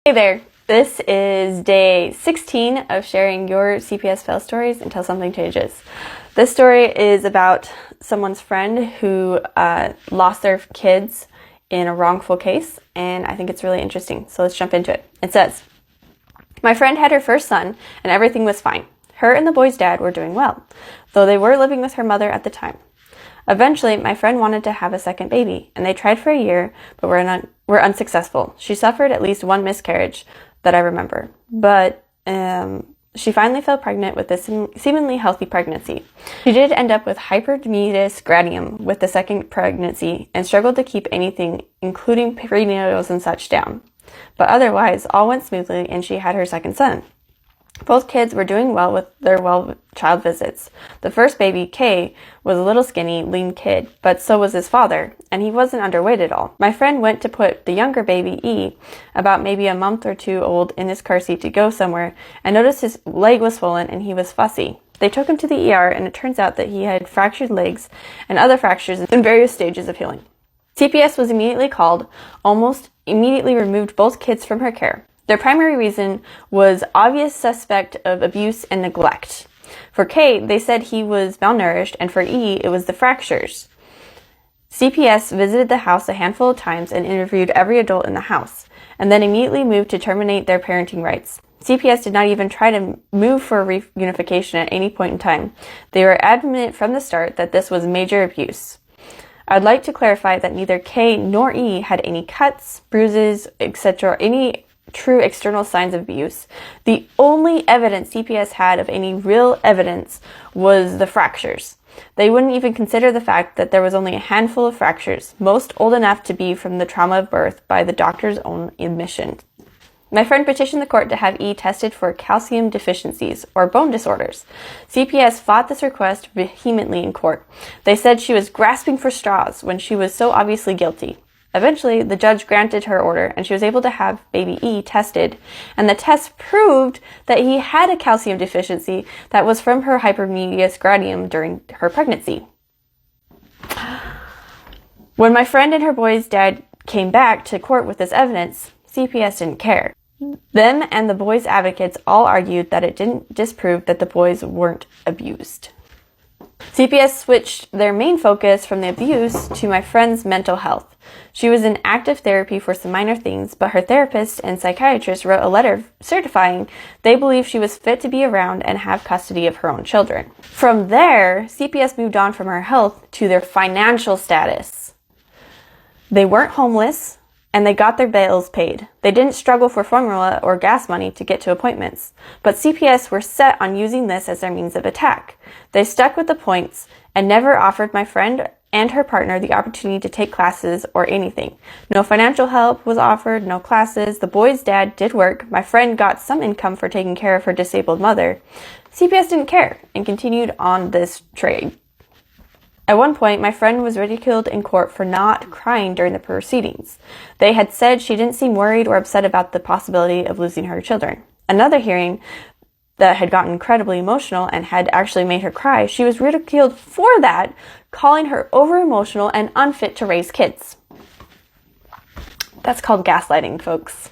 Hey there, this is day 16 of sharing your CPS fail stories until something changes. This story is about someone's friend who lost their kids in a wrongful case, and I think it's really interesting, so let's jump into it. It says, my friend had her first son, and everything was fine. Her and the boy's dad were doing well, though they were living with her mother at the time. Eventually, my friend wanted to have a second baby, and they tried for a year, but were unsuccessful. She suffered at least one miscarriage that I remember, but she finally fell pregnant with a seemingly healthy pregnancy. She did end up with hyperemesis gradium with the second pregnancy and struggled to keep anything, including prenatals and such, down. But otherwise, all went smoothly, and she had her second son. Both kids were doing well with their child visits. The first baby, Kay, was a little skinny, lean kid, but so was his father, and he wasn't underweight at all. My friend went to put the younger baby, E, about maybe a month or two old, in his car seat to go somewhere, and noticed his leg was swollen and he was fussy. They took him to the ER, and it turns out that he had fractured legs and other fractures in various stages of healing. CPS was immediately called, almost immediately removed both kids from her care. Their primary reason was obvious suspect of abuse and neglect. For Kay, they said he was malnourished, and for E, it was the fractures. CPS visited the house a handful of times and interviewed every adult in the house, and then immediately moved to terminate their parenting rights. CPS did not even try to move for reunification at any point in time. They were adamant from the start that this was major abuse. I'd like to clarify that neither Kay nor E had any cuts, bruises, etc., any true external signs of abuse. The only evidence CPS had of any real evidence was the fractures. They wouldn't even consider the fact that there was only a handful of fractures, most old enough to be from the trauma of birth by the doctor's own admission. My friend petitioned the court to have E tested for calcium deficiencies or bone disorders. CPS fought this request vehemently in court. They said she was grasping for straws when she was so obviously guilty. Eventually, the judge granted her order, and she was able to have baby E tested, and the test proved that he had a calcium deficiency that was from her hyperemesis gradium during her pregnancy. When my friend and her boy's dad came back to court with this evidence, CPS didn't care. Them and the boys' advocates all argued that it didn't disprove that the boys weren't abused. CPS switched their main focus from the abuse to my friend's mental health. She was in active therapy for some minor things, but her therapist and psychiatrist wrote a letter certifying they believed she was fit to be around and have custody of her own children. From there, CPS moved on from her health to their financial status. They weren't homeless, and they got their bills paid. They didn't struggle for formula or gas money to get to appointments, but CPS were set on using this as their means of attack. They stuck with the points and never offered my friend and her partner the opportunity to take classes or anything. No financial help was offered, no classes. The boy's dad did work. My friend got some income for taking care of her disabled mother. CPS didn't care and continued on this trade. At one point, my friend was ridiculed in court for not crying during the proceedings. They had said she didn't seem worried or upset about the possibility of losing her children. Another hearing that had gotten incredibly emotional and had actually made her cry, she was ridiculed for that, calling her over-emotional and unfit to raise kids. That's called gaslighting, folks.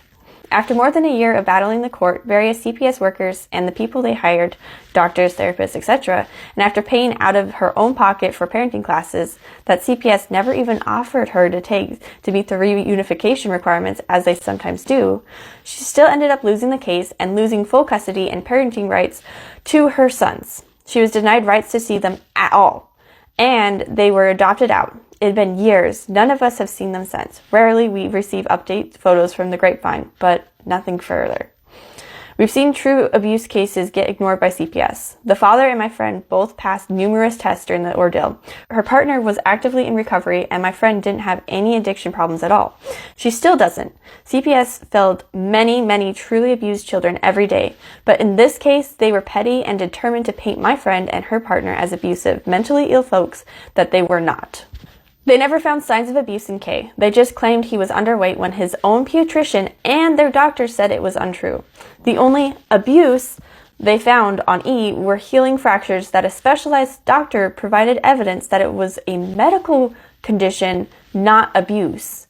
After more than a year of battling the court, various CPS workers and the people they hired, doctors, therapists, etc., and after paying out of her own pocket for parenting classes that CPS never even offered her to take to meet the reunification requirements as they sometimes do, she still ended up losing the case and losing full custody and parenting rights to her sons. She was denied rights to see them at all, and they were adopted out. It had been years. None of us have seen them since. Rarely we receive update photos from the grapevine, but nothing further. We've seen true abuse cases get ignored by CPS. The father and my friend both passed numerous tests during the ordeal. Her partner was actively in recovery, and my friend didn't have any addiction problems at all. She still doesn't. CPS failed many truly abused children every day, but in this case, they were petty and determined to paint my friend and her partner as abusive, mentally ill folks that they were not. They never found signs of abuse in Kay. They just claimed he was underweight when his own pediatrician and their doctor said it was untrue. The only abuse they found on E were healing fractures that a specialized doctor provided evidence that it was a medical condition, not abuse.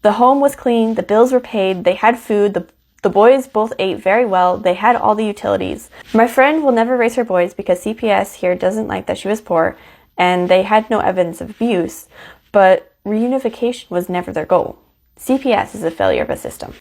The home was clean, the bills were paid, they had food, the The boys both ate very well. They had all the utilities. My friend will never raise her boys because CPS here doesn't like that she was poor, and they had no evidence of abuse, but reunification was never their goal. CPS is a failure of a system.